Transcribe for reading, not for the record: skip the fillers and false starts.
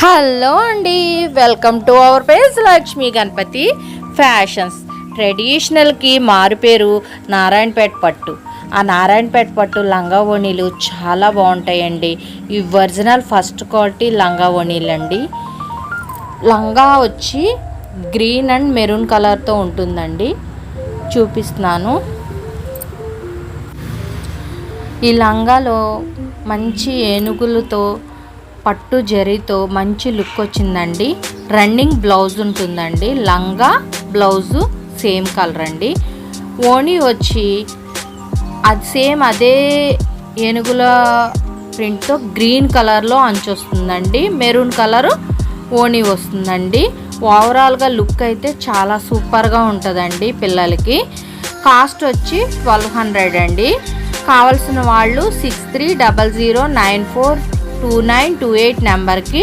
Hello అండి, welcome to our page Lakshmi Ganapathi Fashions. ట్రెడిషనల్కి మారుపేరు నారాయణపేట పట్టు. ఆ నారాయణపేట పట్టు లంగా ఓణీలు చాలా బాగుంటాయండి. ఈ ఒరిజినల్ ఫస్ట్ క్వాలిటీ లంగా ఓణీలు అండి. లంగా వచ్చి గ్రీన్ అండ్ మెరూన్ కలర్తో ఉంటుందండి. చూపిస్తున్నాను. ఈ లంగాలో మంచి ఏనుగులతో పట్టు జరీతో మంచి లుక్ వచ్చిందండి. రన్నింగ్ బ్లౌజ్ ఉంటుందండి. లంగా బ్లౌజు సేమ్ కలర్ అండి. ఓణి వచ్చి అది సేమ్ అదే ఏనుగుల ప్రింట్తో గ్రీన్ కలర్లో అంచు వస్తుందండి. మెరూన్ కలరు ఓణి వస్తుందండి. ఓవరాల్గా లుక్ అయితే చాలా సూపర్గా ఉంటుందండి పిల్లలకి. కాస్ట్ వచ్చి 1200 అండి. కావాల్సిన వాళ్ళు 6300942928 నెంబర్కి